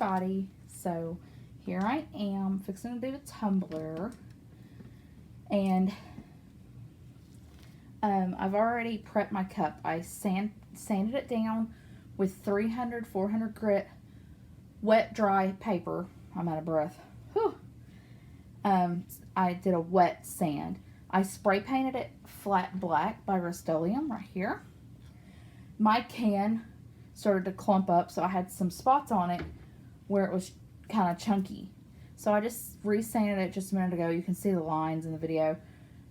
everybody. So here I am fixing to do the tumbler, and I've already prepped my cup. I sanded it down with 300-400 grit wet dry paper. I'm out of breath. Whew. I did a wet sand. I spray painted it flat black by Rust-Oleum right here. My can started to clump up, so I had some spots on it where it was kind of chunky. So I just re-sanded it just a minute ago. You can see the lines in the video.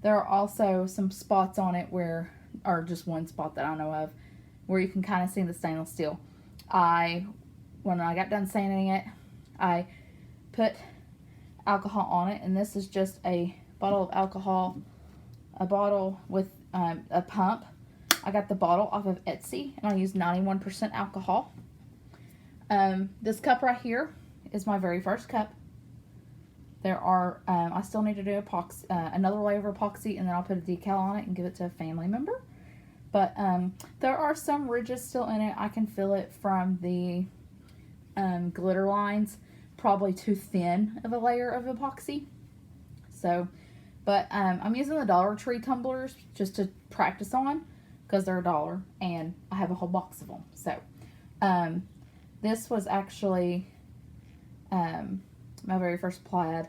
There are also some spots on it where, or just one spot that I know of, where you can kind of see the stainless steel. When I got done sanding it, I put alcohol on it, and this is just a bottle of alcohol, a bottle with a pump. I got the bottle off of Etsy, and I used 91% alcohol. This cup right here is my very first cup. There are, I still need to do epoxy, another layer of epoxy, and then I'll put a decal on it and give it to a family member. But there are some ridges still in it. I can feel it from the glitter lines. Probably too thin of a layer of epoxy. So, but I'm using the Dollar Tree tumblers just to practice on, because they're $1 and I have a whole box of them. So this was actually my very first plaid,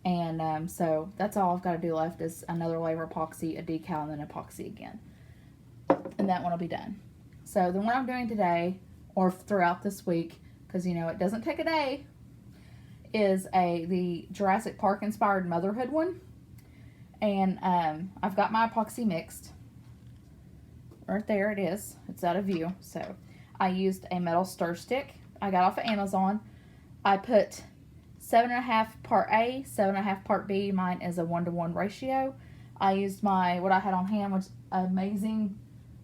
and so that's all I've got to do left is another layer of epoxy, a decal, and then epoxy again, and that one will be done. So then what I'm doing today, or throughout this week, because you know it doesn't take a day, is the Jurassic Park inspired Motherhood one. And I've got my epoxy mixed. Right there it is. It's out of view. So I used a metal stir stick I got off of Amazon. I put 7.5 part A, 7.5 part B. Mine is a 1-to-1 ratio. I used what I had on hand was Amazing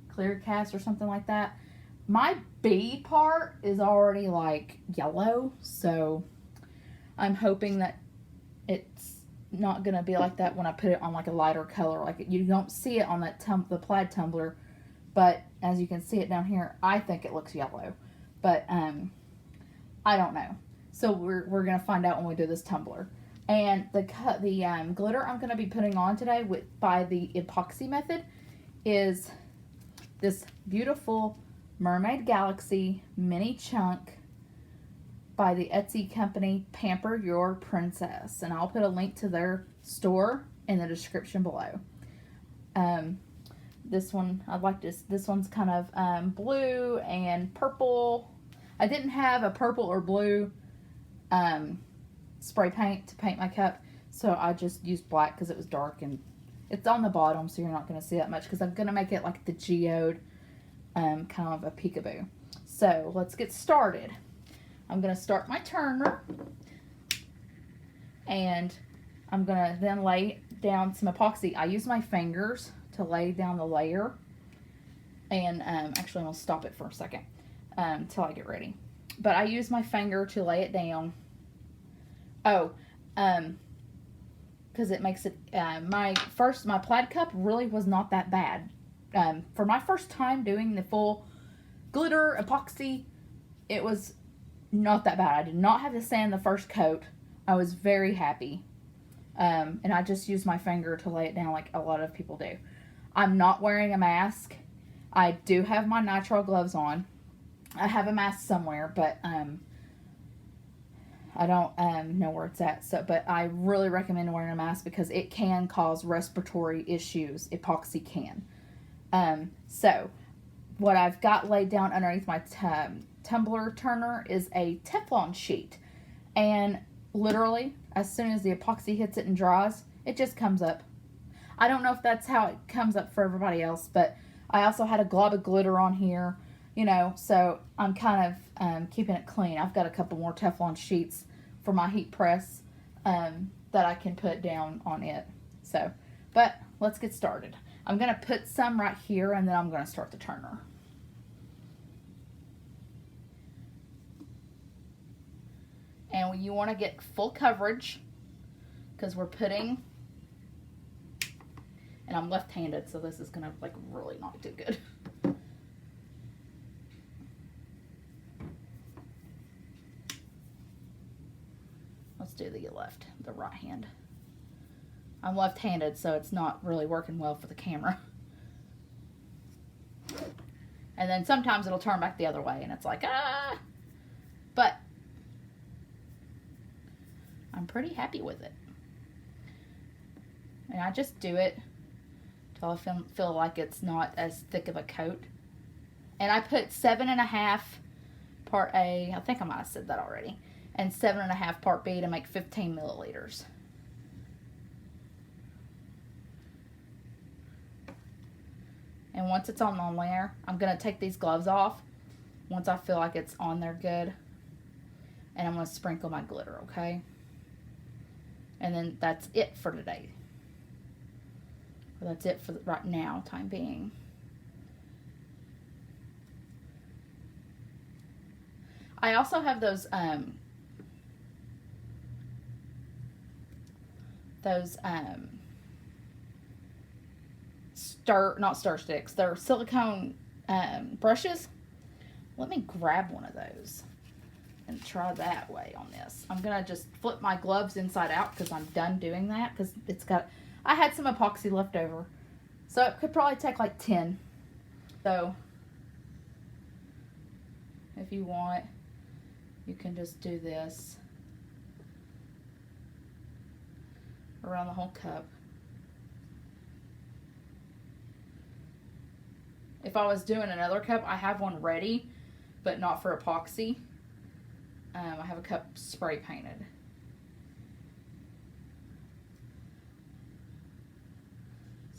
Clear Cast or something like that. My B part is already like yellow, so I'm hoping that it's not going to be like that when I put it on like a lighter color. Like you don't see it on that the plaid tumbler, but as you can see it down here, I think it looks yellow. But I don't know. So we're going to find out when we do this tumbler. And the glitter I'm going to be putting on today by the epoxy method is this beautiful Mermaid Galaxy mini chunk by the Etsy company Pamper Your Princess, and I'll put a link to their store in the description below. This one, I like this. This one's kind of blue and purple. I didn't have a purple or blue spray paint to paint my cup, so I just used black because it was dark, and it's on the bottom, so you're not going to see that much because I'm going to make it like the geode, kind of a peekaboo. So let's get started. I'm going to start my turner, and I'm going to then lay down some epoxy. I use my fingers to lay down the layer, and actually I'm going to stop it for a second until I get ready. But I use my finger to lay it down. Because it makes it, my plaid cup really was not that bad. For my first time doing the full glitter epoxy, it was not that bad. I did not have to sand the first coat. I was very happy. And I just used my finger to lay it down like a lot of people do. I'm not wearing a mask. I do have my nitrile gloves on. I have a mask somewhere, but I don't know where it's at. So, but I really recommend wearing a mask because it can cause respiratory issues. Epoxy can. So what I've got laid down underneath my tumbler turner is a Teflon sheet, and literally as soon as the epoxy hits it and dries, it just comes up. I don't know if that's how it comes up for everybody else, but I also had a glob of glitter on here, you know, so I'm kind of keeping it clean. I've got a couple more Teflon sheets for my heat press that I can put down on it. So, but let's get started. I'm going to put some right here, and then I'm going to start the turner. And you want to get full coverage because we're putting, and I'm left-handed, so this is going to like really not do good. let's do the right hand. I'm left-handed, so it's not really working well for the camera. And then sometimes it'll turn back the other way, and it's like, ah! But I'm pretty happy with it. And I just do it till I feel like it's not as thick of a coat. And I put 7.5 part A, I think I might have said that already, and 7.5 part B to make 15 milliliters. And once it's on there, I'm going to take these gloves off once I feel like it's on there good. And I'm going to sprinkle my glitter, okay? And then that's it for today. Well, that's it for right now, time being. I also have those not stir sticks, they're silicone brushes. Let me grab one of those and try that way on this. I'm gonna just flip my gloves inside out because I'm done doing that, because I had some epoxy left over, so it could probably take like 10. So if you want, you can just do this around the whole cup. If I was doing another cup, I have one ready, but not for epoxy. I have a cup spray painted.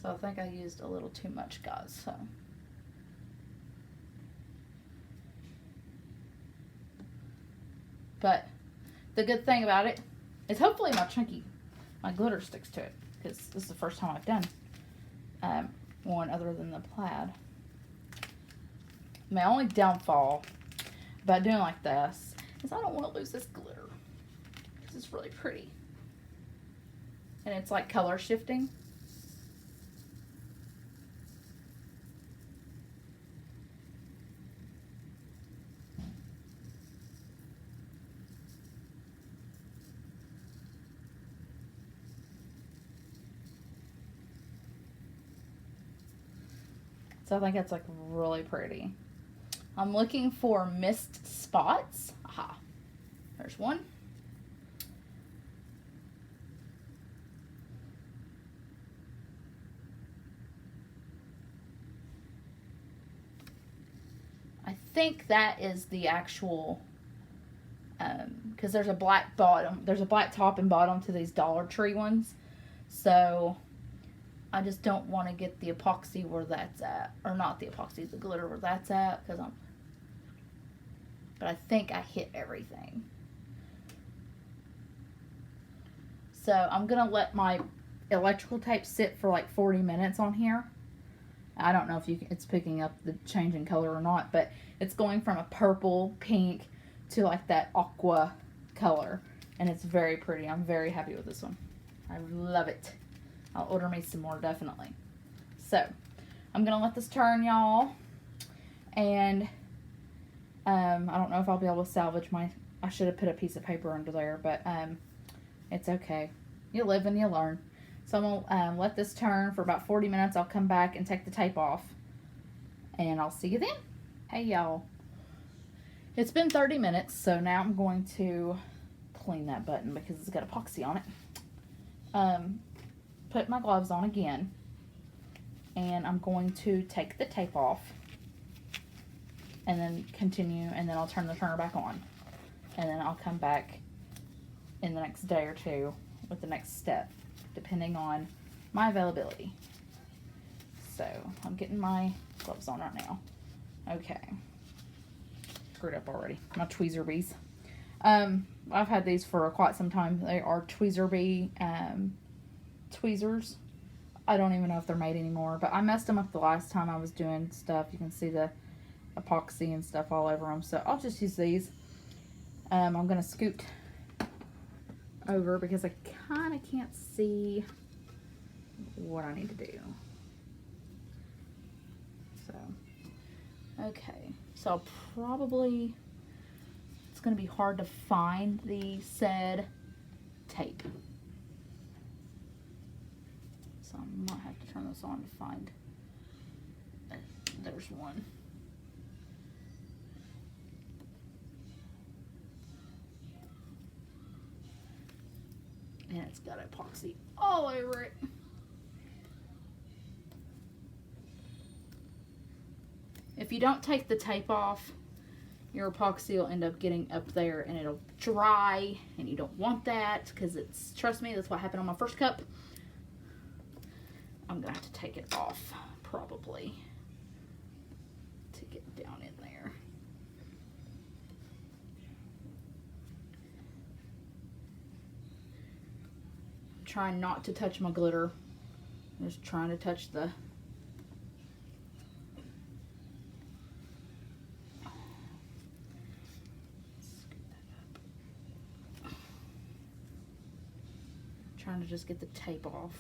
So I think I used a little too much, guys, so. But the good thing about it is hopefully my glitter sticks to it, because this is the first time I've done one other than the plaid. My only downfall about doing like this is I don't want to lose this glitter, because it's really pretty. And it's like color shifting. So I think it's like really pretty. I'm looking for mist spots. Aha, there's one. I think that is the actual, because there's a black bottom, there's a black top and bottom to these Dollar Tree ones. So I just don't want to get the epoxy where that's at, or not the epoxy, the glitter where that's at, because but I think I hit everything. So I'm gonna let my electrical tape sit for like 40 minutes on here. I don't know if it's picking up the change in color or not, but it's going from a purple, pink to like that aqua color, and it's very pretty. I'm very happy with this one. I love it. I'll order me some more, definitely. So, I'm going to let this turn, y'all. And, I don't know if I'll be able to salvage I should have put a piece of paper under there, but, it's okay. You live and you learn. So, I'm going to let this turn for about 40 minutes. I'll come back and take the tape off. And I'll see you then. Hey, y'all. It's been 30 minutes, so now I'm going to clean that button because it's got epoxy on it. Put my gloves on again, and I'm going to take the tape off and then continue, and then I'll turn the turner back on, and then I'll come back in the next day or two with the next step, depending on my availability. So I'm getting my gloves on right now. Okay, screwed up already. My tweezer bees. I've had these for quite some time. They are tweezer bee tweezers. I don't even know if they're made anymore, but I messed them up the last time I was doing stuff. You can see the epoxy and stuff all over them, so I'll just use these. I'm going to scoot over because I kind of can't see what I need to do. So, okay, so I'll probably, it's going to be hard to find the said tape. So I might have to turn this on to find, there's one. And it's got epoxy all over it. If you don't take the tape off, your epoxy will end up getting up there and it'll dry, and you don't want that because it's, trust me, that's what happened on my first cup. I'm gonna have to take it off probably to get down in there. I'm trying not to touch my glitter. I'm just trying to touch the trying to just get the tape off,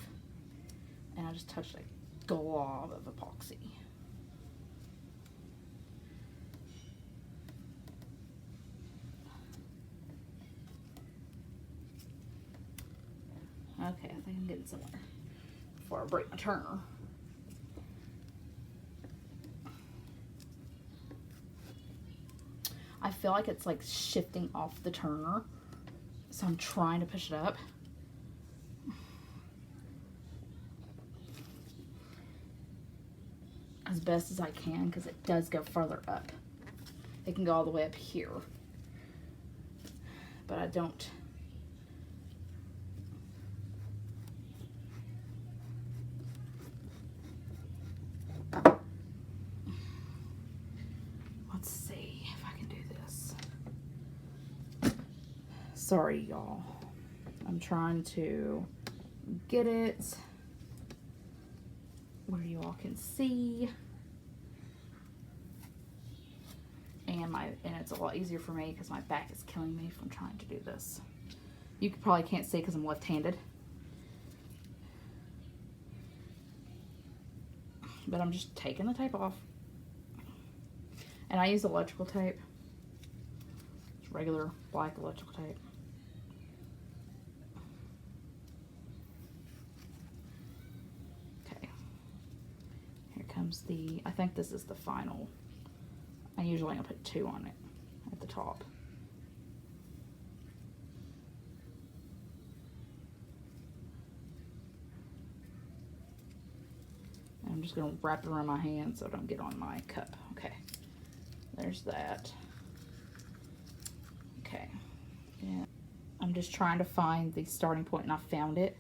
and I just touched a glob of epoxy. Okay, I think I'm getting somewhere before I break my turner. I feel like it's like shifting off the turner, so I'm trying to push it up. As best as I can, because it does go further up. It can go all the way up here, but I don't. Let's see if I can do this. Sorry, y'all. I'm trying to get it where you all can see, and it's a lot easier for me because my back is killing me from trying to do this. You probably can't see because I'm left-handed, but I'm just taking the tape off, and I use electrical tape. It's regular black electrical tape. Comes the, I think this is the final. I usually only put 2 on it at the top. And I'm just going to wrap it around my hand so it don't get on my cup. Okay, there's that. Okay, yeah. I'm just trying to find the starting point, and I found it.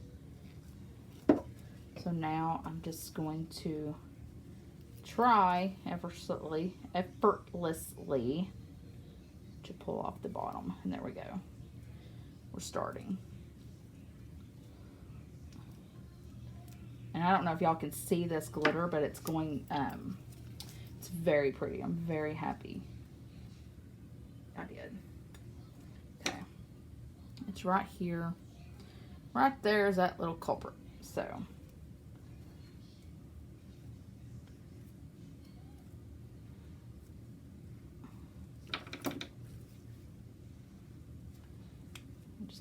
So now I'm just going to try effortlessly to pull off the bottom, and there we go. We're starting. And I don't know if y'all can see this glitter, but it's going, it's very pretty. I'm very happy I did. Okay. It's right here. Right there is that little culprit. So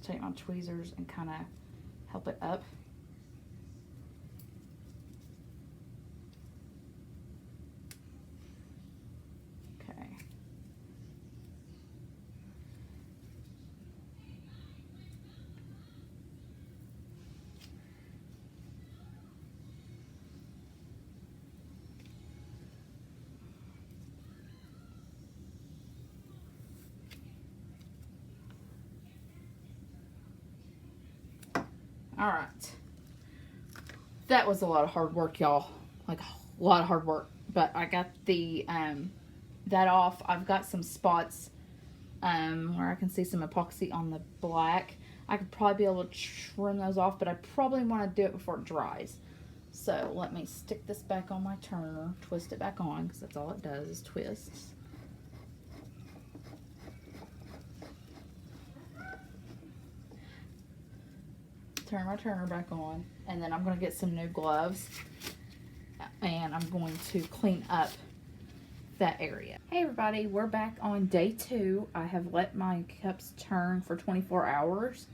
take my tweezers and kind of help it up. Okay. All right, that was a lot of hard work, y'all. Like a lot of hard work, but I got the that off. I've got some spots where I can see some epoxy on the black. I could probably be able to trim those off, but I probably want to do it before it dries. So let me stick this back on my turner, twist it back on, because that's all it does is twists. Turn my turner back on, and then I'm going to get some new gloves, and I'm going to clean up that area. Hey everybody, we're back on day 2. I have let my cups turn for 24 hours.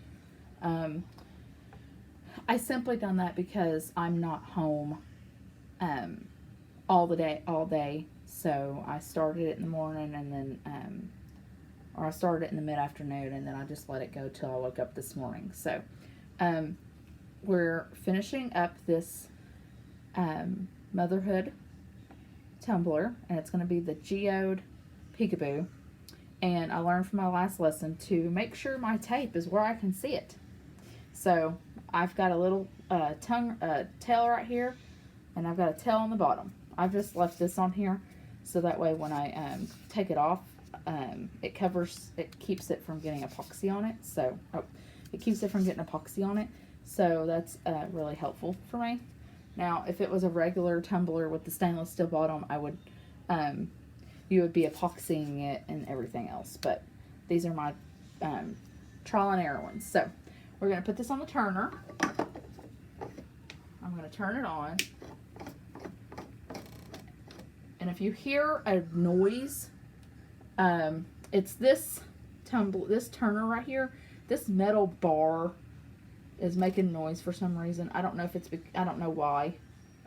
I simply done that because I'm not home all day. So I started it in the morning and then, or I started it in the mid-afternoon and then I just let it go till I woke up this morning. So we're finishing up this Motherhood tumbler, and it's going to be the geode peekaboo. And I learned from my last lesson to make sure my tape is where I can see it. So I've got a little tail right here, and I've got a tail on the bottom. I've just left this on here so that way when I take it off, it keeps it from getting epoxy on it. So it keeps it from getting epoxy on it. So that's really helpful for me. Now, if it was a regular tumbler with the stainless steel bottom, I would, you would be epoxying it and everything else. But these are my trial and error ones. So we're going to put this on the turner. I'm going to turn it on. And if you hear a noise, it's this turner right here. This metal bar is making noise for some reason. I don't know if it's, I don't know why.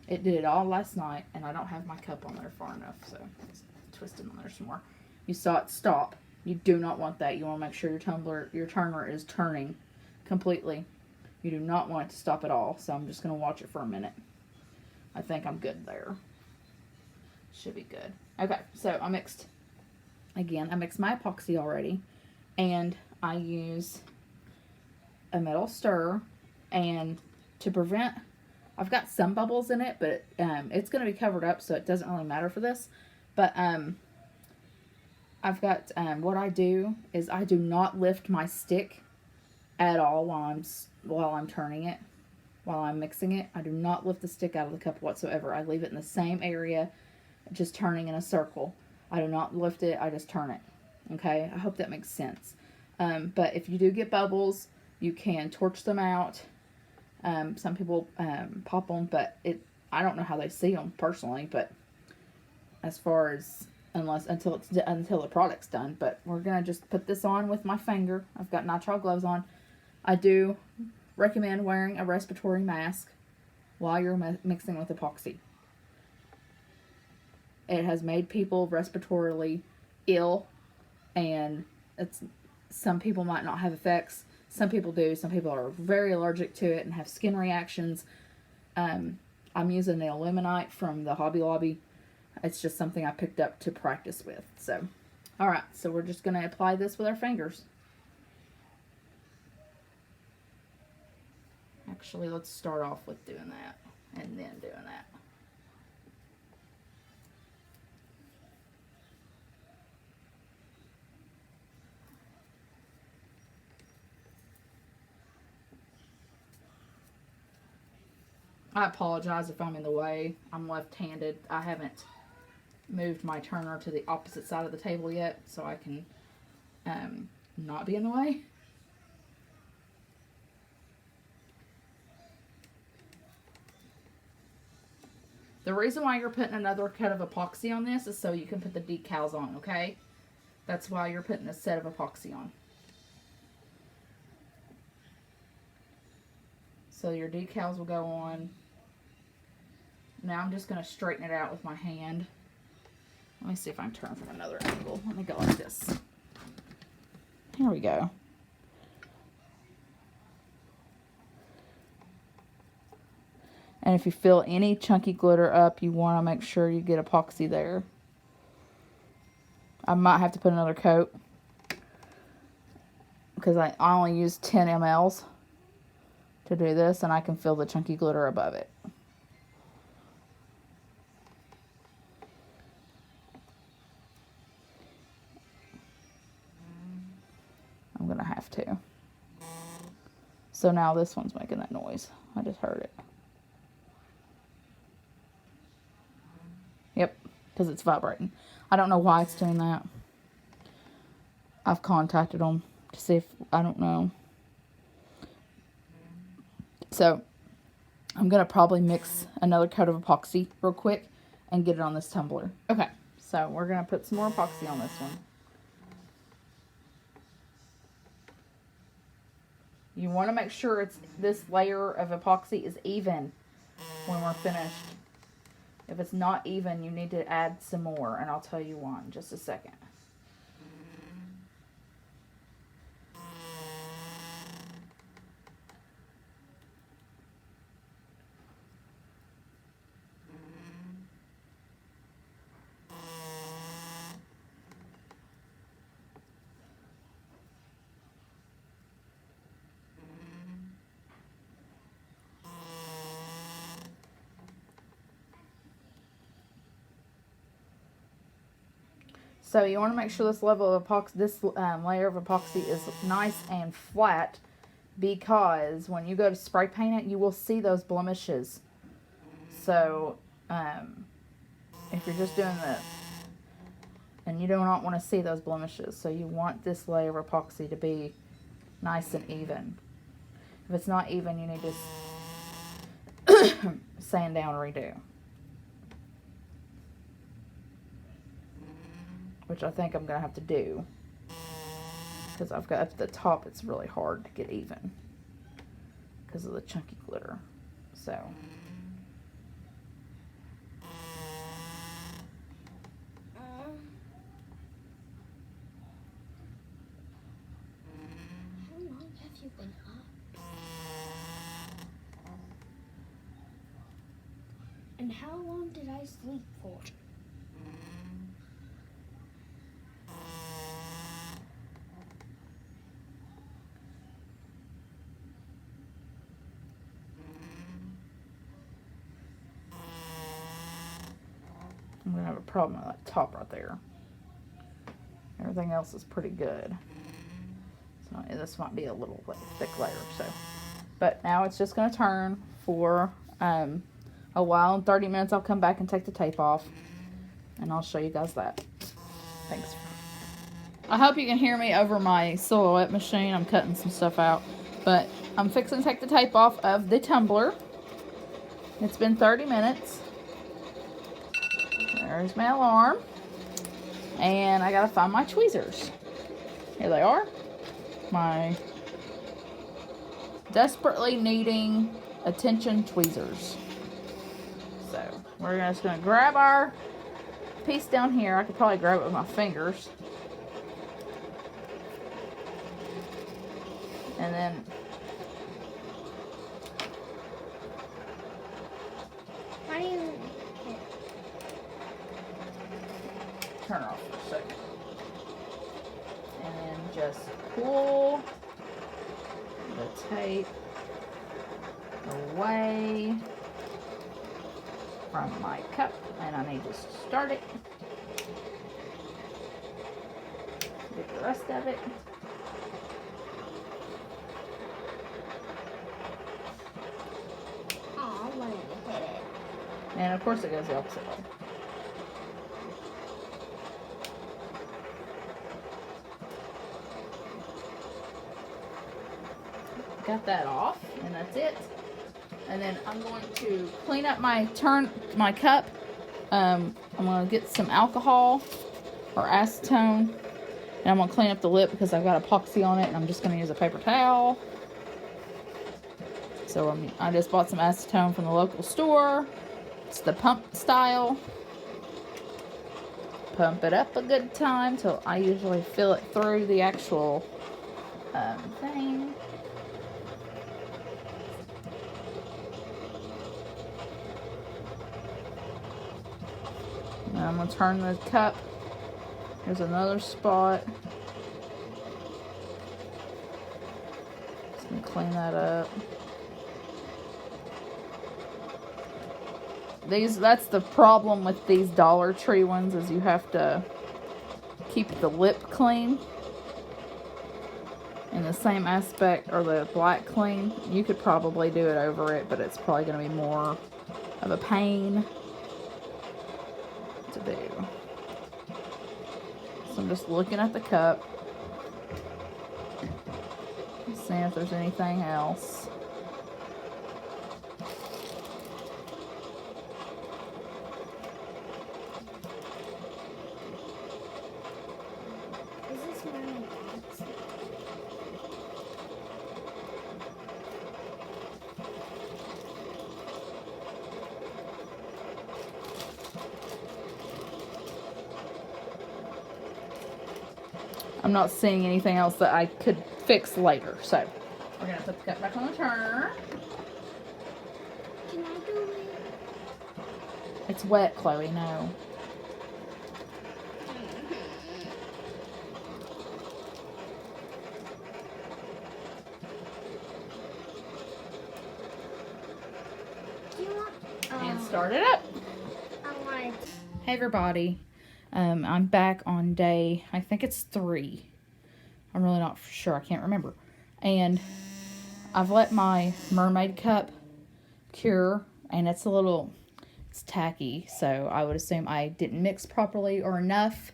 It did it all last night, and I don't have my cup on there far enough, so it's twisted on there some more. You saw it stop. You do not want that. You want to make sure your turner is turning completely. You do not want it to stop at all, so I'm just going to watch it for a minute. I think I'm good there. Should be good. Okay, so I mixed my epoxy already, and I use a metal stir, and to prevent, I've got some bubbles in it, but it's going to be covered up, so it doesn't really matter for this. But I've got, what I do is I do not lift my stick at all while I'm turning it, while I'm mixing it. I do not lift the stick out of the cup whatsoever. I leave it in the same area, just turning in a circle. I do not lift it, I just turn it. Okay, I hope that makes sense. But if you do get bubbles, you can torch them out. Some people pop them, but I don't know how they see them personally. But as far as until the product's done. But we're gonna just put this on with my finger. I've got nitrile gloves on. I do recommend wearing a respiratory mask while you're mixing with epoxy. It has made people respiratorily ill, and some people might not have effects. Some people do. Some people are very allergic to it and have skin reactions. I'm using the Illuminite from the Hobby Lobby. It's just something I picked up to practice with. So, alright, so we're just going to apply this with our fingers. Actually, let's start off with doing that and then doing that. I apologize if I'm in the way. I'm left-handed. I haven't moved my turner to the opposite side of the table yet, so I can not be in the way. The reason why you're putting another coat of epoxy on this is so you can put the decals on, okay? That's why you're putting a set of epoxy on. So your decals will go on. Now I'm just going to straighten it out with my hand. Let me see if I can turn from another angle. Let me go like this. Here we go. And if you feel any chunky glitter up, you want to make sure you get epoxy there. I might have to put another coat, because I only use 10 mLs to do this, and I can feel the chunky glitter above it. I'm going to have to. So now this one's making that noise. I just heard it. Yep, because it's vibrating. I don't know why it's doing that. I've contacted them to see if, I don't know. So, I'm going to probably mix another coat of epoxy real quick and get it on this tumbler. Okay, so we're going to put some more epoxy on this one. You want to make sure this layer of epoxy is even when we're finished. If it's not even, you need to add some more, and I'll tell you why in just a second. So you want to make sure this level of epoxy, this layer of epoxy is nice and flat, because when you go to spray paint it, you will see those blemishes. So if you're just doing this, and you do not want to see those blemishes, so you want this layer of epoxy to be nice and even. If it's not even, you need to sand down, redo. Which I think I'm going to have to do, because I've got up at the top, it's really hard to get even because of the chunky glitter. So how long have you been up? And how long did I sleep for? I'm going to have a problem with that top right there. Everything else is pretty good. So this might be a little thick layer. So, but now it's just going to turn for a while. In 30 minutes I'll come back and take the tape off, and I'll show you guys that. Thanks. I hope you can hear me over my Silhouette machine. I'm cutting some stuff out, but I'm fixing to take the tape off of the tumbler. It's been 30 minutes. There's my alarm. And I gotta find my tweezers. Here they are. My desperately needing attention tweezers. So we're just gonna grab our piece down here. I could probably grab it with my fingers. And then Why do you turn it off for a second. And then just pull the tape away from my cup, and I need to start it. Get the rest of it. Oh, I'm gonna hit it. And of course it goes the opposite way. Got that off, and that's it. And then I'm going to clean up my cup. I'm going to get some alcohol or acetone, and I'm going to clean up the lip because I've got epoxy on it, and I'm just going to use a paper towel. So I just bought some acetone from the local store. It's the pump style. Pump it up a good time till I usually fill it through the actual thing. And I'm going to turn the cup. There's another spot. Just going to clean that up. That's the problem with these Dollar Tree ones, is you have to keep the lip clean. In the same aspect, or the black clean. You could probably do it over it, but it's probably going to be more of a pain to do. So I'm just looking at the cup, seeing if there's anything else. Is this my box? I'm not seeing anything else that I could fix later. So we're going to put the cup back on the turner. Can I do it? It's wet, Chloe, no. Do you want? And start it up. I want. Hey everybody, I'm back on day, I think it's 3. I'm really not sure, I can't remember. And I've let my mermaid cup cure, and it's tacky, so I would assume I didn't mix properly or enough.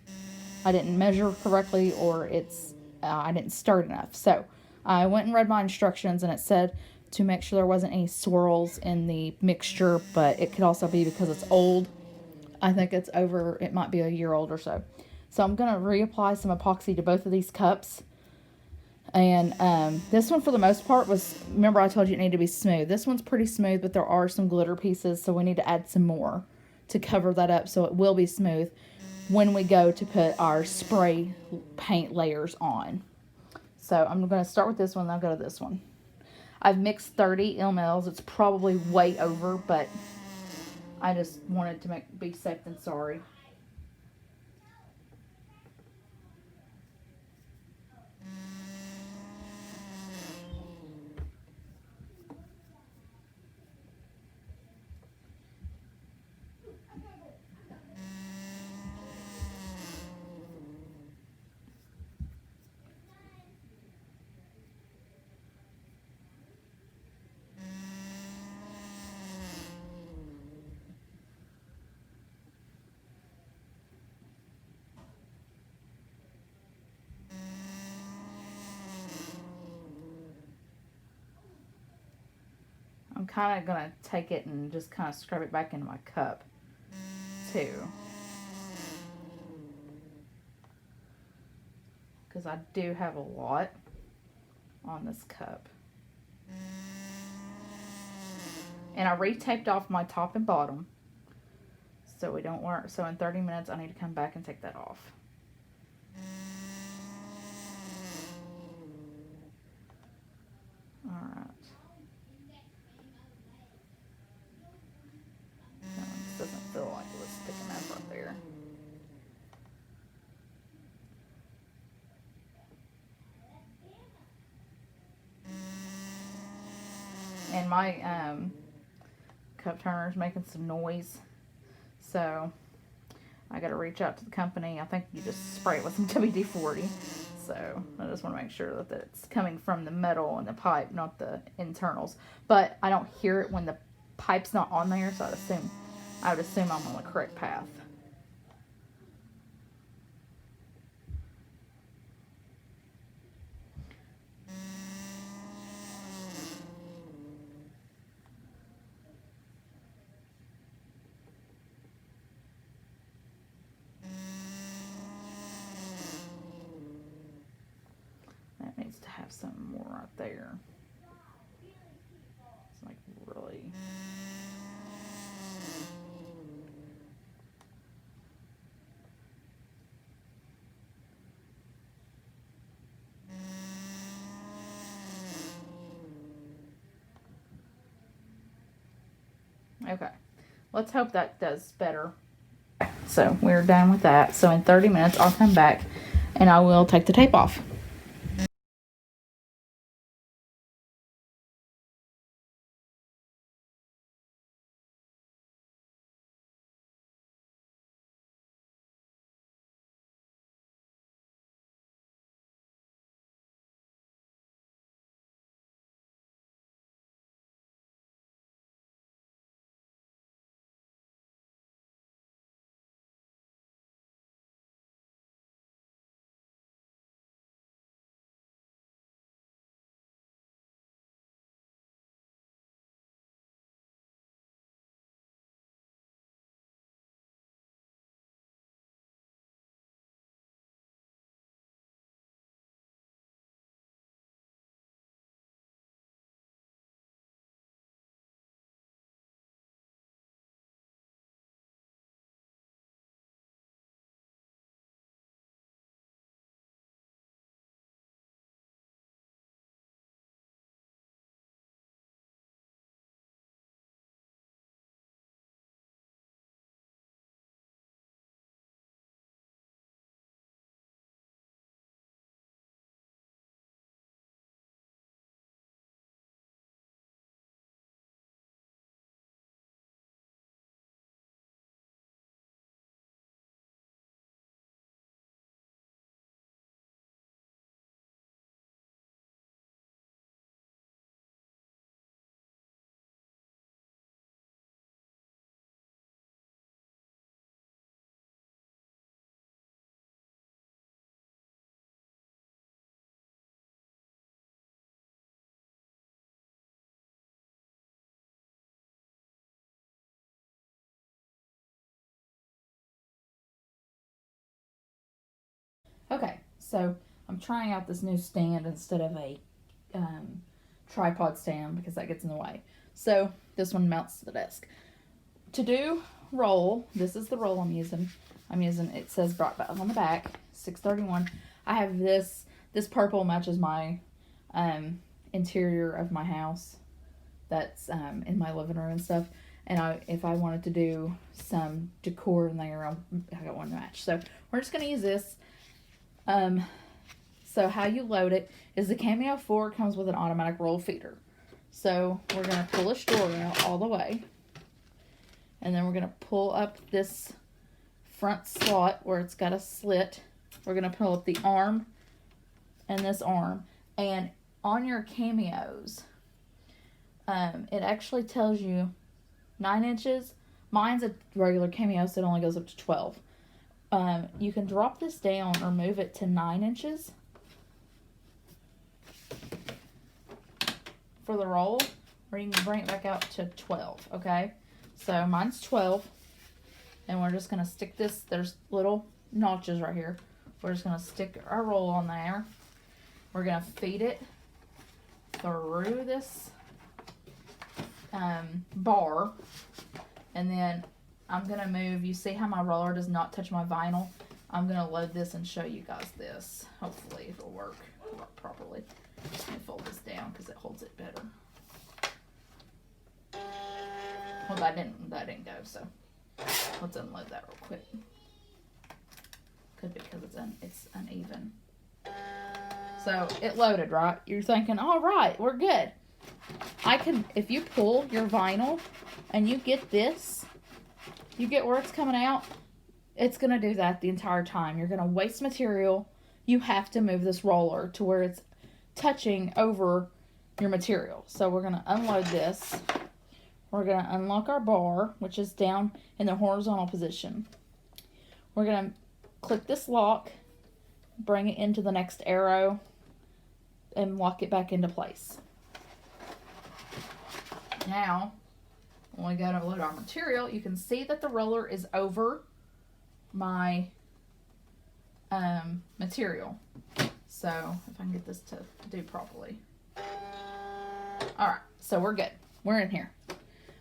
I didn't measure correctly, or I didn't stir it enough. So I went and read my instructions, and it said to make sure there wasn't any swirls in the mixture, but it could also be because it's old. I think it might be a year old or so. So I'm going to reapply some epoxy to both of these cups. And this one, for the most part, remember I told you it needed to be smooth. This one's pretty smooth, but there are some glitter pieces, so we need to add some more to cover that up so it will be smooth when we go to put our spray paint layers on. So I'm going to start with this one, then I'll go to this one. I've mixed 30 mLs. It's probably way over, but I just wanted to be safe than sorry. I'm kind of going to take it and just kind of scrub it back into my cup, too. Because I do have a lot on this cup. And I retaped off my top and bottom, so we don't work. So in 30 minutes, I need to come back and take that off. All right. No, this doesn't feel like it was sticking up right there. And my cup turner is making some noise, so I got to reach out to the company. I think you just spray it with some WD-40. So I just want to make sure that it's coming from the metal and the pipe, not the internals. But I don't hear it when the pipe's not on there, so I would assume I'm on the correct path. That needs to have some more right there. It's like really... Okay, let's hope that does better. So we're done with that. So in 30 minutes, I'll come back and I will take the tape off. Okay, so I'm trying out this new stand instead of a tripod stand because that gets in the way. So this one mounts to the desk. To do roll, this is the roll I'm using. It says brought back on the back, 631. I have this purple matches my interior of my house that's in my living room and stuff. And if I wanted to do some decor in there, I got one to match. So we're just going to use this. So how you load it is the Cameo 4 comes with an automatic roll feeder. So we're going to pull this drawer out all the way. And then we're going to pull up this front slot where it's got a slit. We're going to pull up the arm and this arm. And on your Cameos, it actually tells you 9 inches. Mine's a regular Cameo, so it only goes up to 12. You can drop this down or move it to 9 inches for the roll, or you can bring it back out to 12, okay? So mine's 12, and we're just going to stick this, there's little notches right here. We're just going to stick our roll on there. We're going to feed it through this bar, and then I'm going to move, you see how my roller does not touch my vinyl? I'm going to load this and show you guys this. Hopefully it'll work properly. Let me fold this down because it holds it better. Well, that didn't go, so let's unload that real quick. Could be because it's uneven. So it loaded, right? You're thinking, all right, we're good. If you pull your vinyl and you get this, you get where it's coming out, it's going to do that the entire time. You're going to waste material. You have to move this roller to where it's touching over your material. So we're going to unload this. We're going to unlock our bar, which is down in the horizontal position. We're going to click this lock, bring it into the next arrow, and lock it back into place. Now, when we go to load our material, you can see that the roller is over my material. So, if I can get this to do properly. Alright, so we're good. We're in here.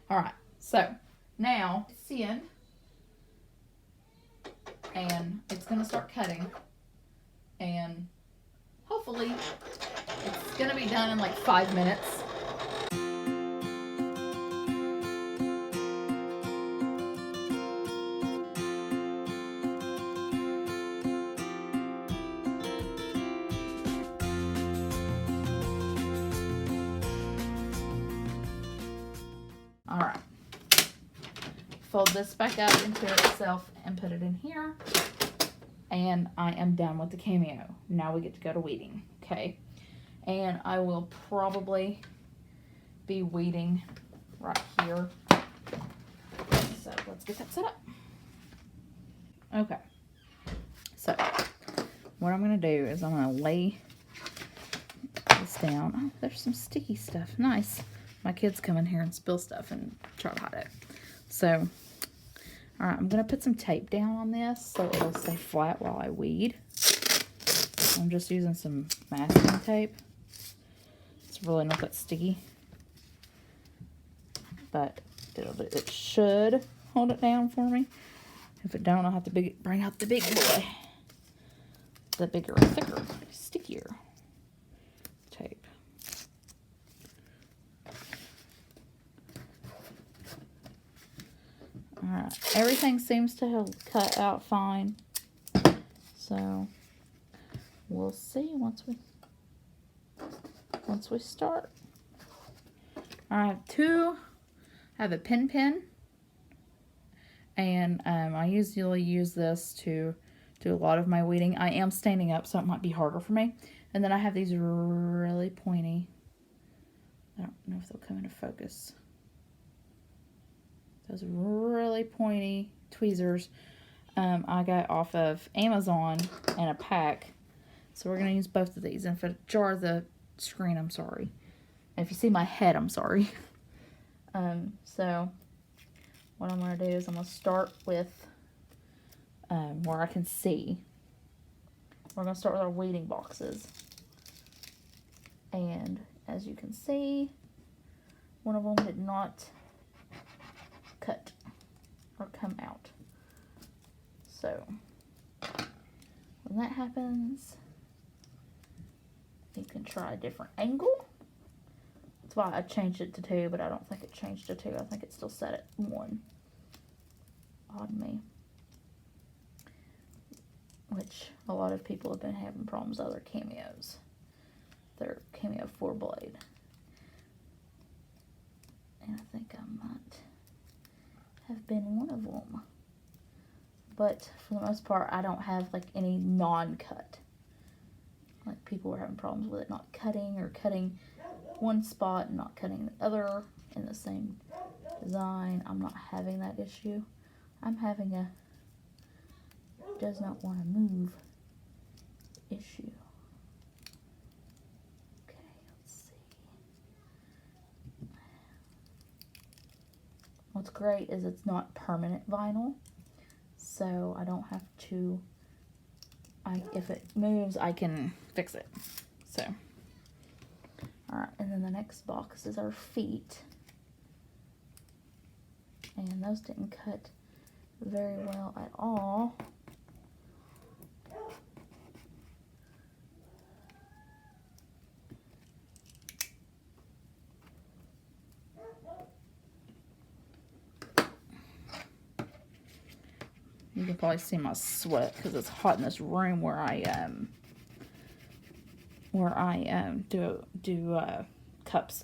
Alright, so now it's in, and it's going to start cutting, and hopefully it's going to be done in like 5 minutes. Alright, fold this back up into itself and put it in here, and I am done with the Cameo. Now we get to go to weeding, okay? And I will probably be weeding right here. So let's get that set up. Okay, so what I'm going to do is I'm going to lay this down. Oh, there's some sticky stuff. Nice. My kids come in here and spill stuff and try to hide it. So, alright, I'm going to put some tape down on this so it'll stay flat while I weed. I'm just using some masking tape. It's really not that sticky, but it should hold it down for me. If it don't, I'll have to bring out the big boy. The bigger, thicker, stickier tape. Alright, everything seems to have cut out fine. So, we'll see once we start. I have a pen, and I usually use this to do a lot of my weeding. I am standing up, so it might be harder for me. And then I have these really pointy, I don't know if they'll come into focus. Those really pointy tweezers I got off of Amazon in a pack. So we're going to use both of these. And if it jar the screen, I'm sorry. And if you see my head, I'm sorry. So what I'm going to do is I'm going to start with where I can see. we're going to start with our weeding boxes. And as you can see, one of them did not cut or come out. So when that happens, you can try a different angle. That's why I changed it to 2, but I don't think it changed to 2. I think it still set at 1 on me. Which a lot of people have been having problems with other cameos. Their cameo 4-blade. And I think I might have been one of them. But for the most part, I don't have like any non-cut. Like people were having problems with it not cutting, or cutting one spot and not cutting the other in the same design. I'm not having that issue. I'm having a does not want to move issue. Okay, let's see. What's great is it's not permanent vinyl, so I don't have to, if it moves, I can fix it. So, alright, and then the next box is our feet. And those didn't cut very well at all. You can probably see my sweat because it's hot in this room where I do cups.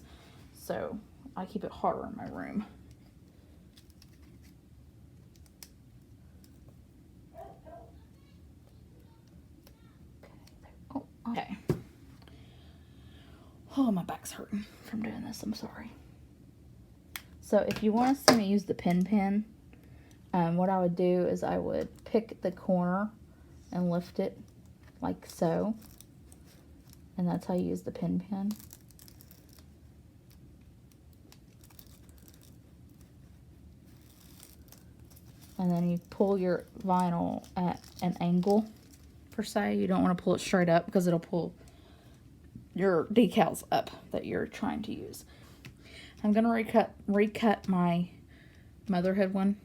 So I keep it hotter in my room. Okay. Oh, my back's hurting from doing this. I'm sorry. So if you want to see me use the pen, what I would do is I would pick the corner and lift it like so. And that's how you use the pen. And then you pull your vinyl at an angle, per se. You don't want to pull it straight up because it'll pull your decals up that you're trying to use. I'm going to recut my Motherhood one.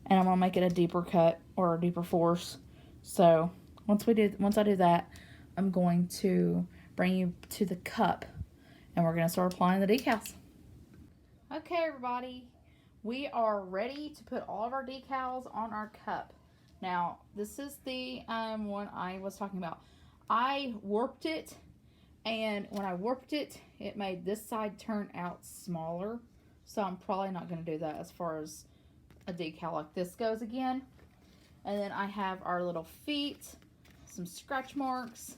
And I'm going to make it a deeper cut or a deeper force. So once I do that, I'm going to bring you to the cup and we're going to start applying the decals. Okay, everybody, we are ready to put all of our decals on our cup. Now, this is the one I was talking about. I warped it, and when I warped it, it made this side turn out smaller. So I'm probably not going to do that as far as a decal like this goes again. And then I have our little feet, some scratch marks,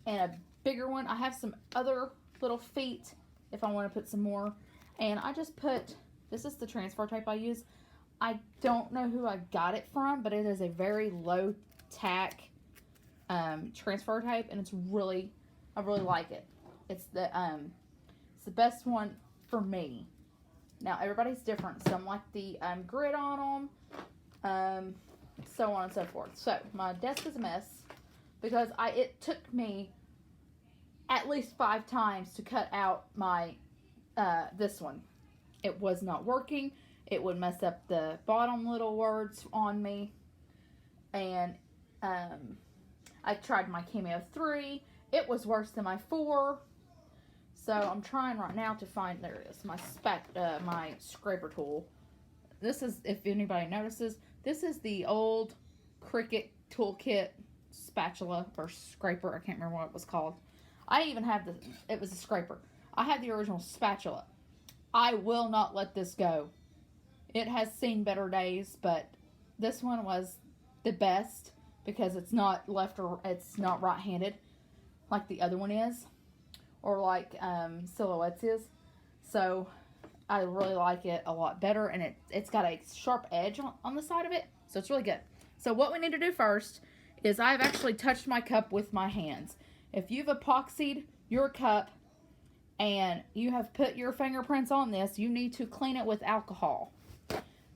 and a bigger one. I have some other little feet if I want to put some more. And I just put, this is the transfer tape I use. I don't know who I got it from, but it is a very low tack transfer tape, and it's really, I really like it. It's the best one for me. Now, everybody's different. Some like the grid on them, so on and so forth. So, my desk is a mess because it took me at least 5 times to cut out my, this one. It was not working. It would mess up the bottom little words on me. And I tried my Cameo 3. It was worse than my 4. So I'm trying right now to find, there it is, my scraper tool. This is, if anybody notices, this is the old Cricut toolkit spatula or scraper. I can't remember what it was called. I even have it was a scraper. I have the original spatula. I will not let this go. It has seen better days, but this one was the best because it's not it's not right-handed like the other one is. Or like Silhouettes is. So I really like it a lot better, and it's got a sharp edge on the side of it, so it's really good. So what we need to do first is I've actually touched my cup with my hands. If you've epoxied your cup and you have put your fingerprints on this, you need to clean it with alcohol.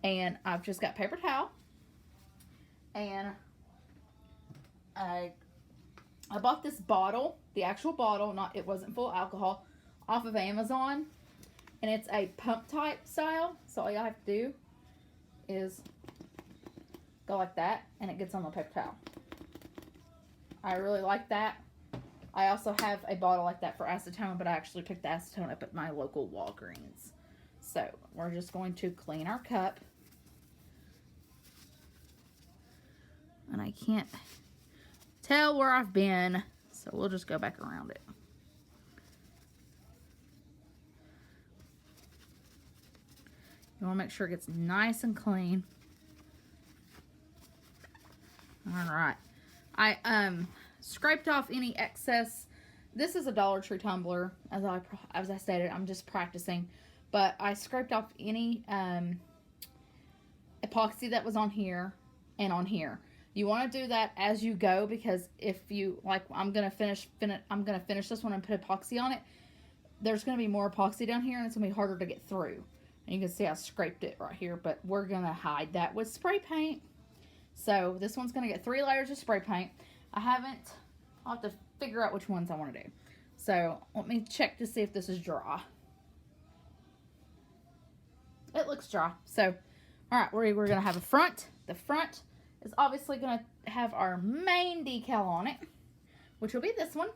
And I've just got paper towel, and I I bought this bottle, the actual bottle, it wasn't full of alcohol, off of Amazon. And it's a pump type style. So all you have to do is go like that, and it gets on the paper towel. I really like that. I also have a bottle like that for acetone, but I actually picked the acetone up at my local Walgreens. So we're just going to clean our cup. And I can't tell where I've been, so we'll just go back around it. You want to make sure it gets nice and clean. Alright. I scraped off any excess. This is a Dollar Tree tumbler. As I stated, I'm just practicing. But I scraped off any epoxy that was on here and on here. You want to do that as you go, because if you, like, I'm going to finish this one and put epoxy on it. There's going to be more epoxy down here, and it's going to be harder to get through. And you can see I scraped it right here, but we're going to hide that with spray paint. So this one's going to get 3 layers of spray paint. I'll have to figure out which ones I want to do. So let me check to see if this is dry. It looks dry. So, alright, we're going to have a front. The front is obviously going to have our main decal on it, which will be this one.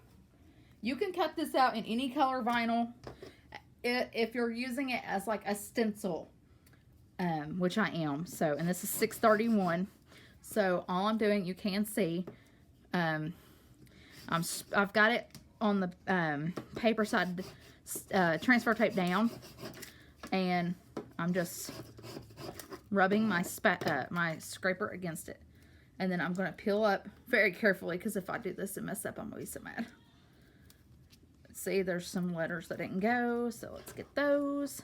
You can cut this out in any color vinyl if you're using it as like a stencil, which I am. So, and this is 631. So all I'm doing, you can see, I've got it on the paper side, transfer tape down, and I'm just rubbing my scraper against it. And then I'm going to peel up very carefully, because if I do this and mess up, I'm going to be so mad. See, there's some letters that didn't go, so let's get those.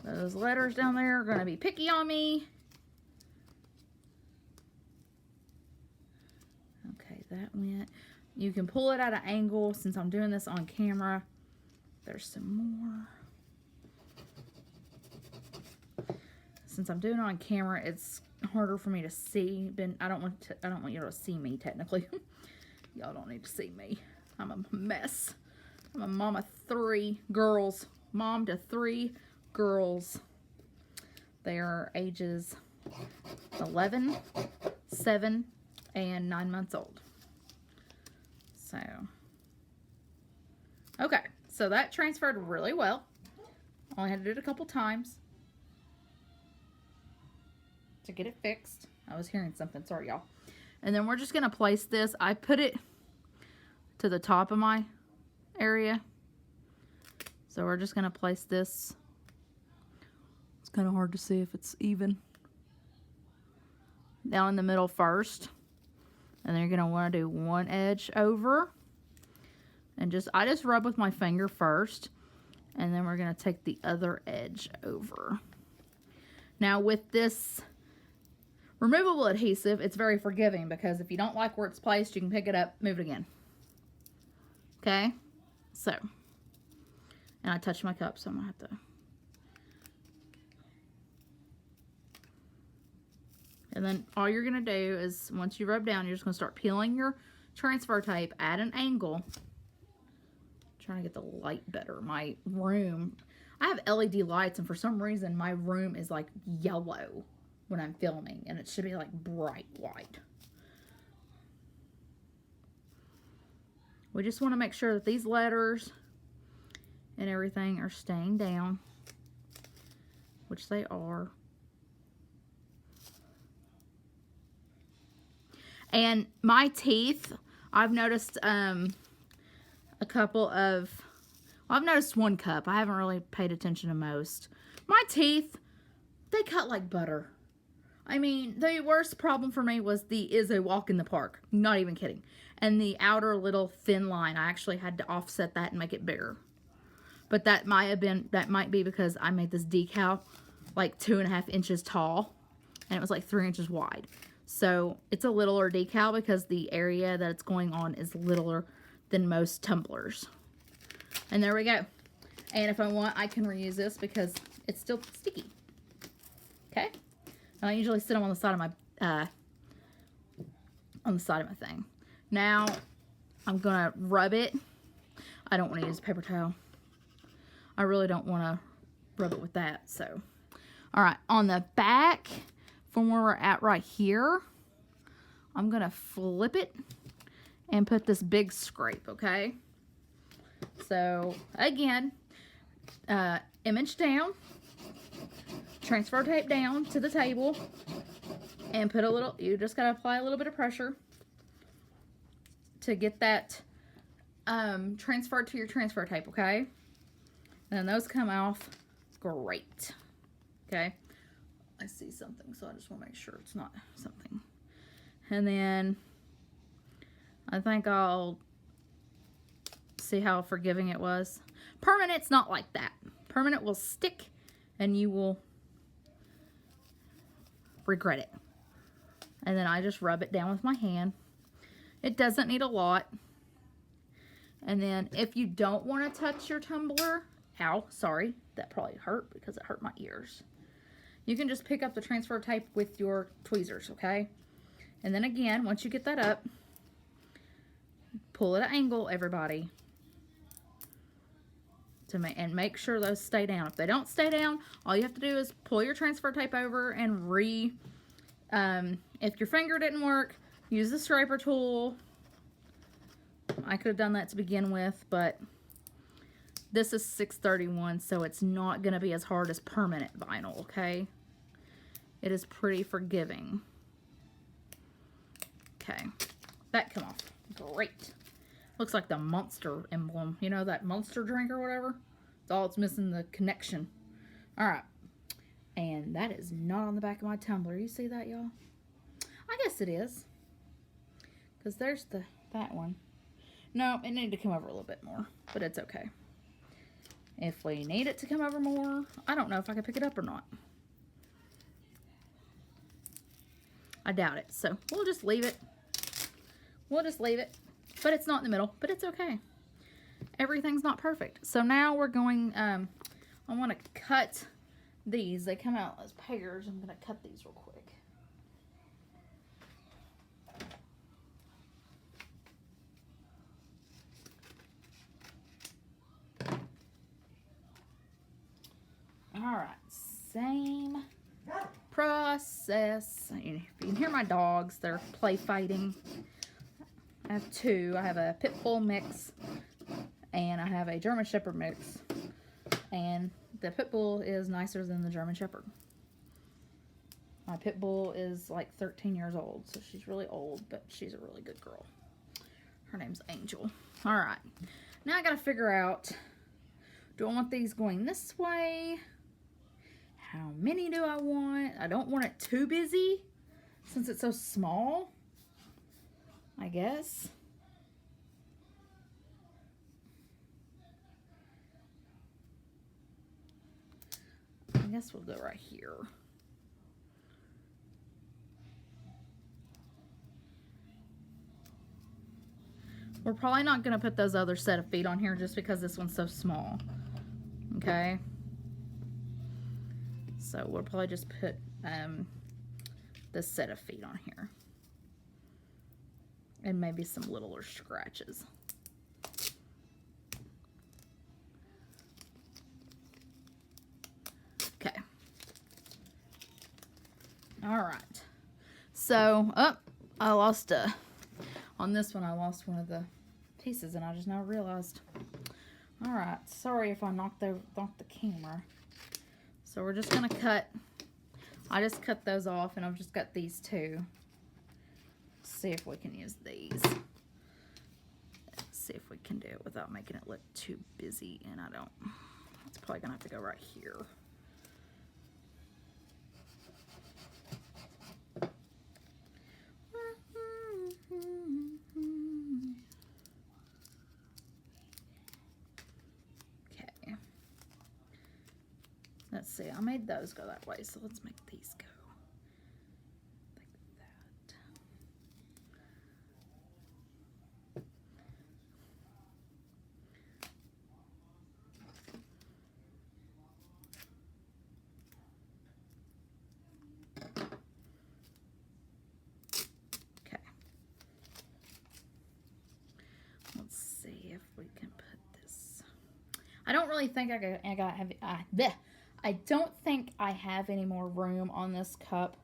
Those letters down there are going to be picky on me. Okay, that went. You can pull it at an angle. Since I'm doing this on camera, there's some more. Since I'm doing it on camera, it's harder for me to see. I don't want you to see me technically. Y'all don't need to see me. I'm a mess. I'm a mom of 3 girls. Mom to 3 girls. They are ages 11, 7, and 9 months old. So, okay. So that transferred really well. Only had to do it a couple times to get it fixed. I was hearing something. Sorry, y'all. And then we're just going to place this. I put it to the top of my area. So we're just going to place this. It's kind of hard to see if it's even. Down in the middle first. And then you're going to want to do one edge over. And I just rub with my finger first. And then we're going to take the other edge over. Now with this removable adhesive, it's very forgiving, because if you don't like where it's placed, you can pick it up, move it again. Okay? So, and I touched my cup, so I'm going to have to. And then all you're going to do is, once you rub down, you're just going to start peeling your transfer tape at an angle. Trying to get the light better. My room, I have LED lights, and for some reason my room is like yellow when I'm filming, and it should be like bright white. We just want to make sure that these letters and everything are staying down, which they are. And my teeth, I've noticed a couple of, well, I've noticed one cup. I haven't really paid attention to most. My teeth, they cut like butter. I mean, the worst problem for me was is a walk in the park. Not even kidding. And the outer little thin line, I actually had to offset that and make it bigger. But that might be because I made this decal like 2.5 inches tall, and it was like 3 inches wide. So it's a littler decal because the area that it's going on is littler than most tumblers. And there we go. And if I want, I can reuse this because it's still sticky. Okay? And I usually sit them on the side of my on the side of my thing. Now I'm gonna rub it. I don't want to use a paper towel. I really don't want to rub it with that. So, all right, on the back from where we're at right here, I'm gonna flip it and put this big scrape, okay? So again, image down, transfer tape down to the table, and put a little, you just gotta apply a little bit of pressure to get that transferred to your transfer tape, okay? And then those come off great, okay? I see something, so I just want to make sure it's not something. And then I think I'll see how forgiving it was. Permanent's not like that. Permanent will stick and you will regret it. And then I just rub it down with my hand. It doesn't need a lot. And then if you don't want to touch your tumbler, ow, sorry, that probably hurt because it hurt my ears. You can just pick up the transfer tape with your tweezers, okay? And then again, once you get that up, pull it at an angle, everybody, to make sure those stay down. If they don't stay down, all you have to do is pull your transfer tape over and if your finger didn't work, use the scraper tool. I could have done that to begin with, but this is 631, so it's not going to be as hard as permanent vinyl, okay? It is pretty forgiving. Okay, that come off. Great. Looks like the Monster emblem. You know, that Monster drink or whatever? It's all it's missing, the connection. All right. And that is not on the back of my tumbler. You see that, y'all? I guess it is. Because there's that one. No, it needed to come over a little bit more, but it's okay. If we need it to come over more, I don't know if I can pick it up or not. I doubt it, so we'll just leave it. We'll just leave it, but it's not in the middle, but it's okay. Everything's not perfect. So now we're going, I want to cut these. They come out as pairs. I'm going to cut these real quick. All right, same process. If you can hear my dogs, they're play fighting. I have two. I have a pit bull mix and I have a German Shepherd mix. And the pit bull is nicer than the German Shepherd. My pit bull is like 13 years old, so she's really old, but she's a really good girl. Her name's Angel. All right, now I gotta figure out, do I want these going this way? How many do I want? I don't want it too busy since it's so small, I guess. I guess we'll go right here. We're probably not going to put those other set of feet on here just because this one's so small. Okay. So we'll probably just put this set of feet on here. And maybe some littler scratches. Okay. All right. So, I lost on this one, I lost one of the pieces and I just now realized. All right. Sorry if I knocked the camera. So we're just going to cut, I just cut those off and I've just got these two. See if we can use these. See if we can do it without making it look too busy, and I don't. It's probably going to have to go right here. Okay. Let's see, I made those go that way, so let's make these go. if we can put this. I don't really think I don't think I have any more room on this cup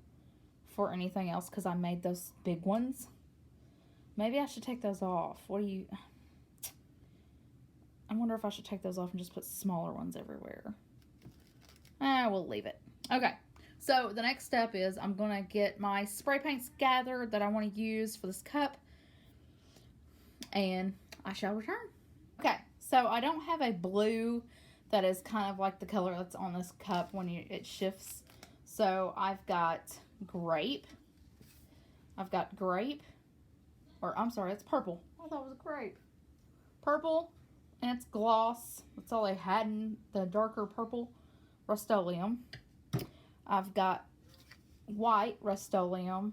for anything else because I made those big ones. Maybe I should take those off. What do you... I wonder if I should take those off and just put smaller ones everywhere. We'll leave it. Okay, so the next step is I'm going to get my spray paints gathered that I want to use for this cup. And I shall return. Okay, so I don't have a blue that is kind of like the color that's on this cup when it shifts. So I've got grape. Or I'm sorry, it's purple. I thought it was grape. Purple, and it's gloss. That's all I had in the darker purple. Rust-Oleum. I've got white Rust-Oleum.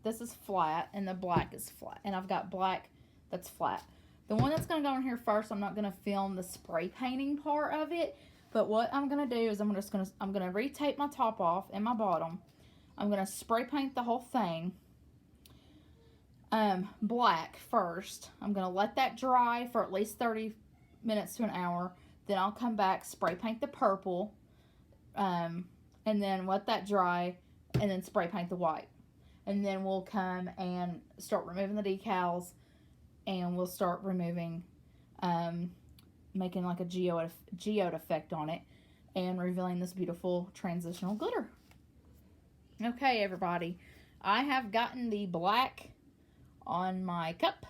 This is flat, and the black is flat. And I've got black that's flat. The one that's going to go in here first, I'm not going to film the spray painting part of it. But what I'm going to do is I'm going to retape my top off and my bottom. I'm going to spray paint the whole thing. Black first. I'm going to let that dry for at least 30 minutes to an hour. Then I'll come back, spray paint the purple. And then let that dry. And then spray paint the white. And then we'll come and start removing the decals. And we'll start removing, making like a geode effect on it. And revealing this beautiful transitional glitter. Okay, everybody. I have gotten the black on my cup.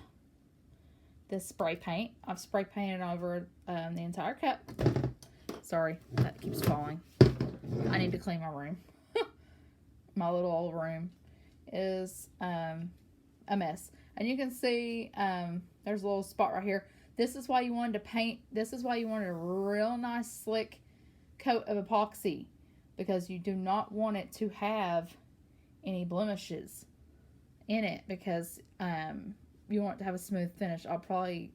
This spray paint. I've spray painted over the entire cup. Sorry, that keeps falling. I need to clean my room. My little old room is a mess. And you can see there's a little spot right here. This is why you wanted to paint. This is why you wanted a real nice slick coat of epoxy. Because you do not want it to have any blemishes in it. Because you want it to have a smooth finish. I'll probably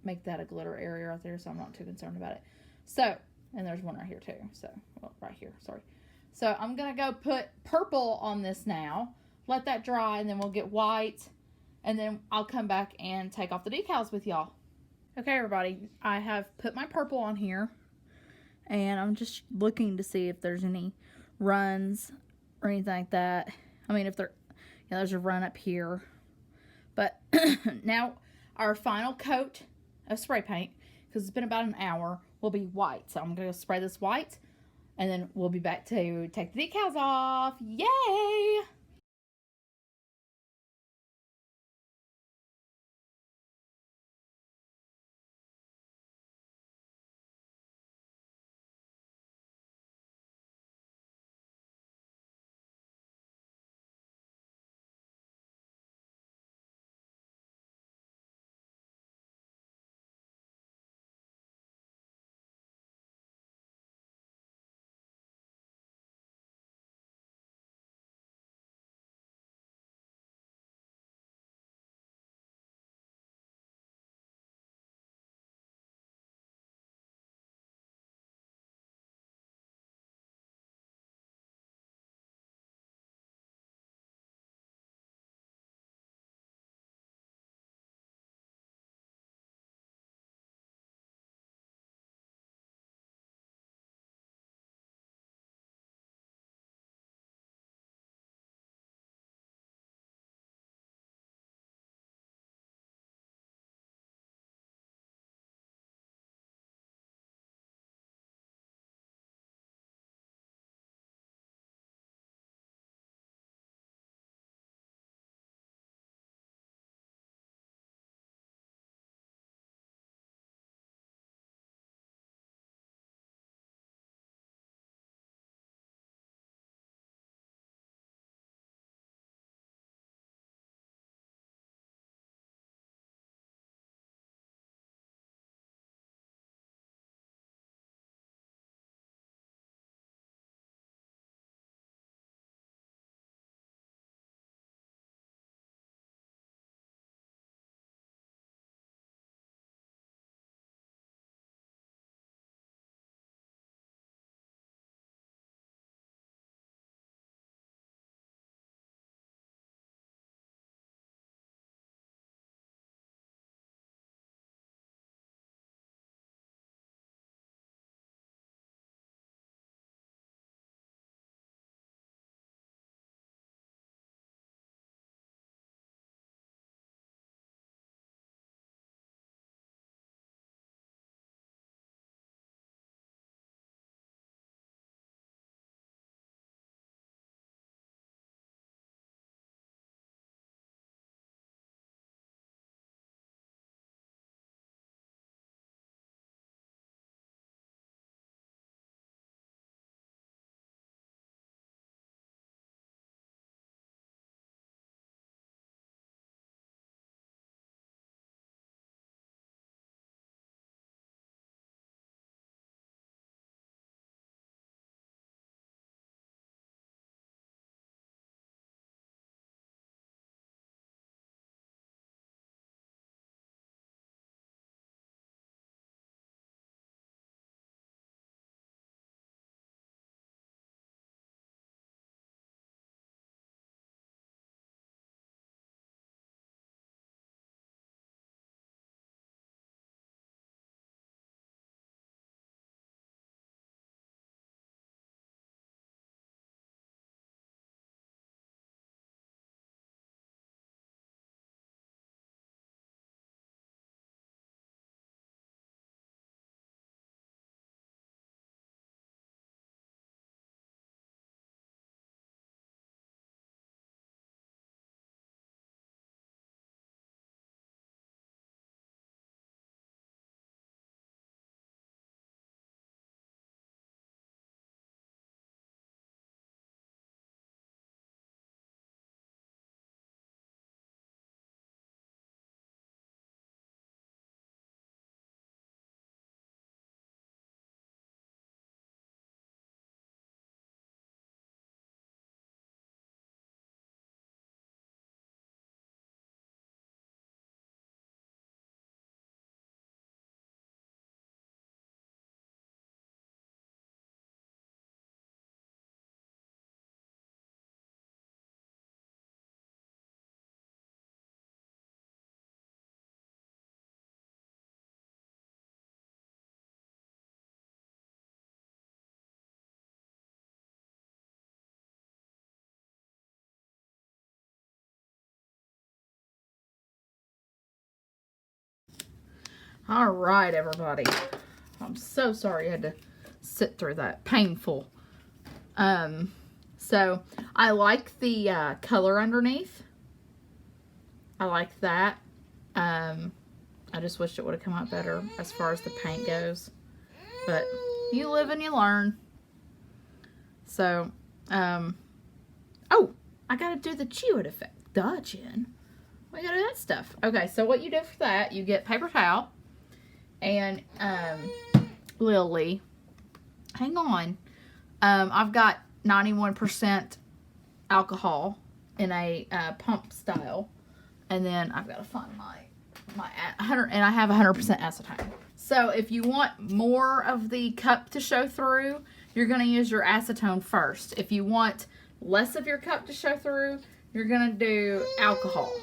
make that a glitter area right there. So I'm not too concerned about it. So, and there's one right here too. So, well, right here. Sorry. So I'm going to go put purple on this now. Let that dry. And then we'll get white. And then I'll come back and take off the decals with y'all. Okay, everybody. I have put my purple on here. And I'm just looking to see if there's any runs or anything like that. I mean, if there, yeah, there's a run up here. But now our final coat of spray paint, because it's been about an hour, will be white. So I'm going to spray this white. And then we'll be back to take the decals off. Yay! All right, everybody. I'm so sorry I had to sit through that. Painful. So I like the color underneath. I like that. I just wish it would have come out better as far as the paint goes. But you live and you learn. So, oh, I gotta do the chew it effect. Duh, Jen. We gotta do that stuff. Okay, so what you do for that, you get paper towel and Lily. Hang on. I've got 91% alcohol in a pump style, and then I've got to find my 100, and I have 100% acetone. So if you want more of the cup to show through, you're going to use your acetone first. If you want less of your cup to show through, you're going to do alcohol.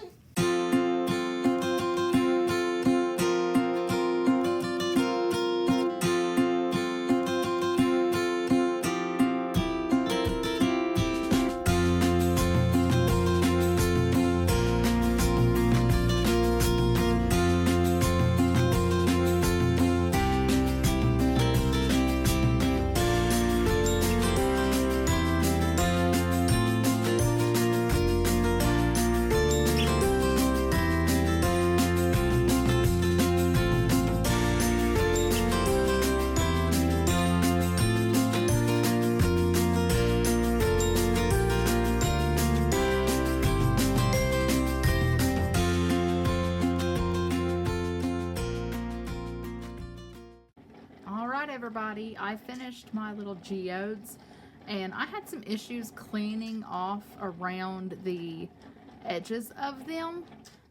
Everybody, I finished my little geodes, and I had some issues cleaning off around the edges of them,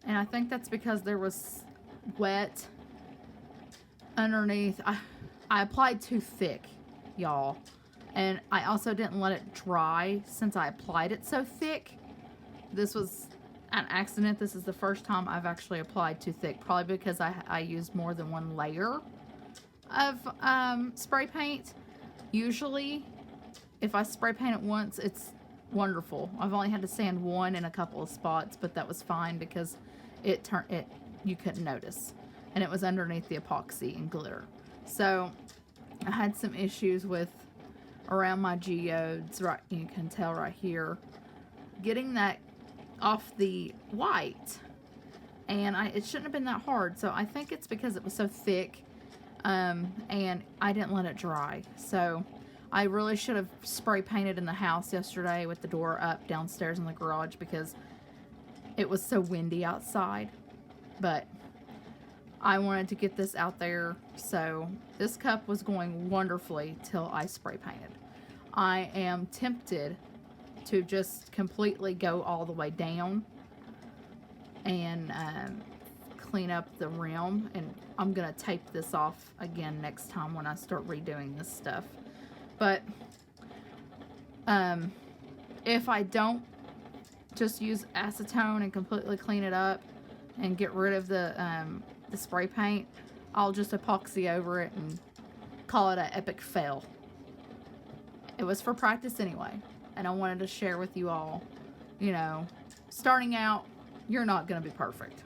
and I think that's because there was wet underneath. I applied too thick, y'all, and I also didn't let it dry since I applied it so thick. This was an accident. This is the first time I've actually applied too thick, probably because I used more than one layer of spray paint. Usually if I spray paint it once, it's wonderful. I've only had to sand one in a couple of spots, but that was fine because you couldn't notice, and it was underneath the epoxy and glitter. So I had some issues with around my geodes, right, you can tell right here, getting that off the white, and it shouldn't have been that hard. So I think it's because it was so thick. And I didn't let it dry. So I really should have spray painted in the house yesterday with the door up downstairs in the garage because it was so windy outside. But I wanted to get this out there. So this cup was going wonderfully till I spray painted. I am tempted to just completely go all the way down and clean up the rim, and I'm gonna tape this off again next time when I start redoing this stuff. But if I don't just use acetone and completely clean it up and get rid of the spray paint, I'll just epoxy over it and call it an epic fail. It was for practice anyway, and I wanted to share with you all, you know, starting out, you're not gonna be perfect.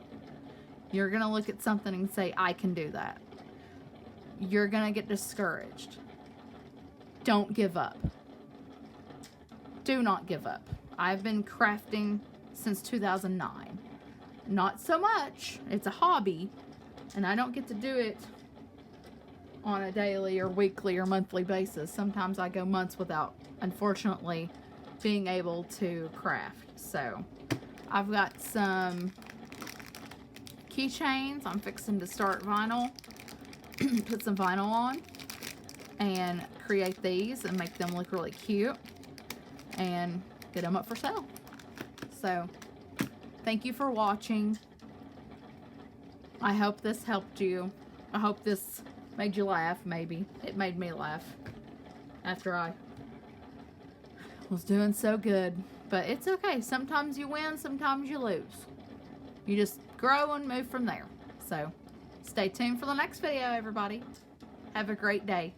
You're going to look at something and say, I can do that. You're going to get discouraged. Don't give up. Do not give up. I've been crafting since 2009. Not so much. It's a hobby, and I don't get to do it on a daily or weekly or monthly basis. Sometimes I go months without, unfortunately, being able to craft. So I've got some keychains. I'm fixing to start vinyl, put some vinyl on and create these and make them look really cute and get them up for sale. So thank you for watching. I hope this helped you. I hope this made you laugh. Maybe it made me laugh after I was doing so good, but it's okay. Sometimes you win, sometimes you lose. You just grow and move from there. So stay tuned for the next video, everybody. Have a great day.